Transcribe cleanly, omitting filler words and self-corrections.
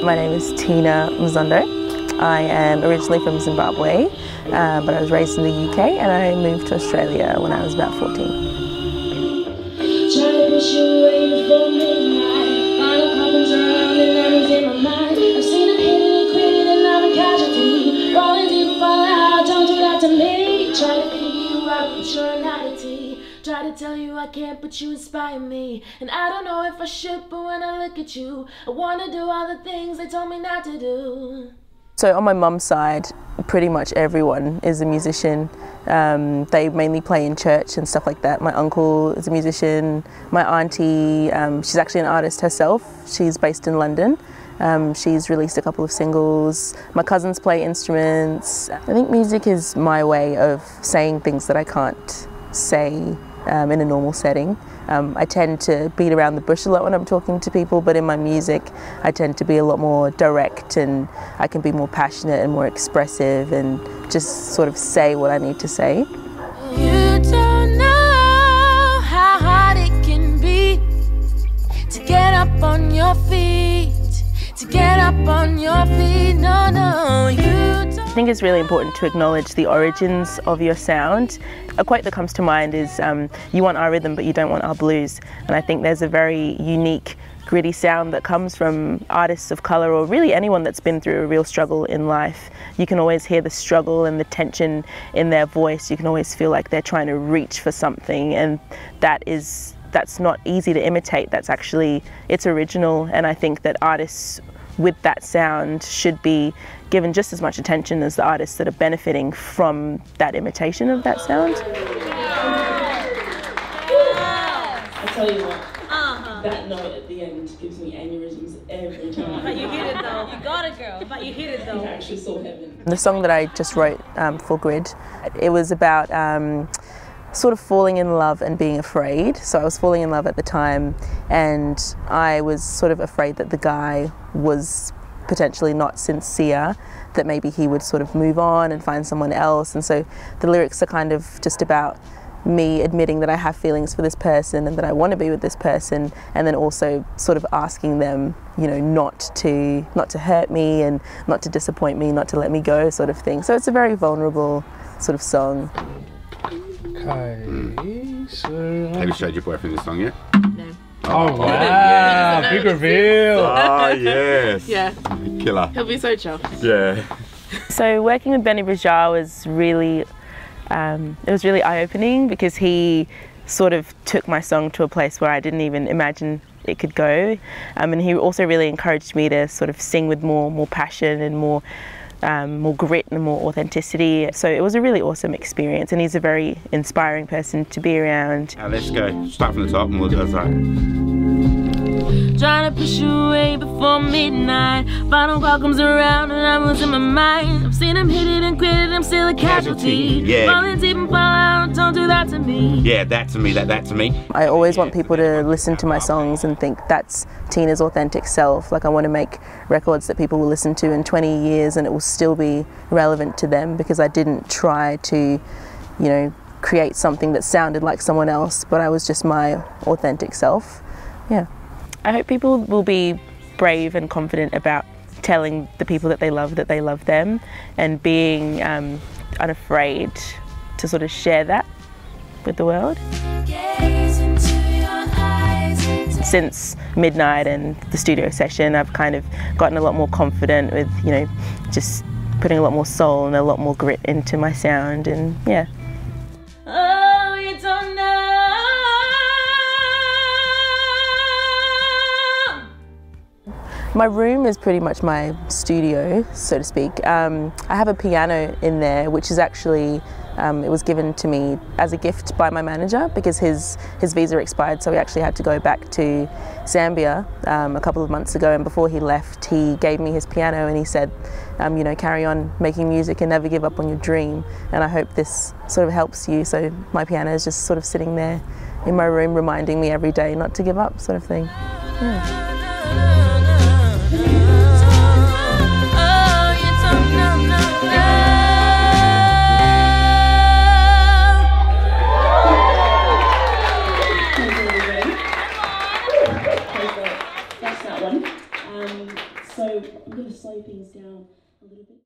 My name is Tina Muzondo. I am originally from Zimbabwe, but I was raised in the UK and I moved to Australia when I was about 14. Try to tell you I can't, but you inspire me. And I don't know if I should, but when I look at you, I want to do all the things they told me not to do. So on my mum's side, pretty much everyone is a musician. They mainly play in church and stuff like that. My uncle is a musician. My auntie, she's actually an artist herself. She's based in London. She's released a couple of singles. My cousins play instruments. I think music is my way of saying things that I can't say in a normal setting. I tend to beat around the bush a lot when I'm talking to people, but in my music I tend to be a lot more direct, and I can be more passionate and more expressive and just sort of say what I need to say. You don't know how hard it can be to get up on your feet, to get up on your feet. No, no, you don't. I think it's really important to acknowledge the origins of your sound. A quote that comes to mind is, you want our rhythm but you don't want our blues. And I think there's a very unique, gritty sound that comes from artists of colour, or really anyone that's been through a real struggle in life. You can always hear the struggle and the tension in their voice. You can always feel like they're trying to reach for something, and that's not easy to imitate. That's actually, it's original, and I think that artists with that sound should be given just as much attention as the artists that are benefiting from that imitation of that sound. I tell you what, that note at the end gives me aneurysms every time. But you hit it though. You got it, girl. But you hit it though. I actually saw heaven. The song that I just wrote for Grid, it was about sort of falling in love and being afraid. So I was falling in love at the time, and I was sort of afraid that the guy was potentially not sincere, that maybe he would sort of move on and find someone else. And so the lyrics are kind of just about me admitting that I have feelings for this person and that I want to be with this person, and then also sort of asking them, you know, not to hurt me and not to disappoint me, not to let me go, sort of thing. So it's a very vulnerable sort of song. Have you showed your boyfriend this song yet? No. Oh wow, big reveal! Oh yes! Yeah. Killer. He'll be so chill. Yeah. So working with Benny Bajaj was really, it was really eye-opening, because he sort of took my song to a place where I didn't even imagine it could go. And he also really encouraged me to sort of sing with more passion and more grit and more authenticity. So it was a really awesome experience, and he's a very inspiring person to be around. Let's go. Start from the top and we'll go that. Trying to push you away before midnight. Final call comes around and I'm losing my mind. I've seen him hit it and quit it, I'm still a casualty. Yeah. Falling deep and fall out, don't do that to me. Yeah, that to me, that to me. I always want people to listen to my songs and think that's Tina's authentic self. Like, I want to make records that people will listen to in 20 years and it will still be relevant to them, because I didn't try to, you know, create something that sounded like someone else, but I was just my authentic self. Yeah. I hope people will be brave and confident about telling the people that they love them, and being unafraid to sort of share that with the world. Since Midnight and the studio session, I've kind of gotten a lot more confident with, you know, just putting a lot more soul and a lot more grit into my sound, and yeah. Oh, you don't know. My room is pretty much my studio, so to speak. I have a piano in there, which is actually, it was given to me as a gift by my manager, because his visa expired, so he actually had to go back to Zambia a couple of months ago, and before he left he gave me his piano and he said, you know, carry on making music and never give up on your dream, and I hope this sort of helps you. So my piano is just sort of sitting there in my room reminding me every day not to give up, sort of thing. Yeah. So I'm going to slow things down a little bit.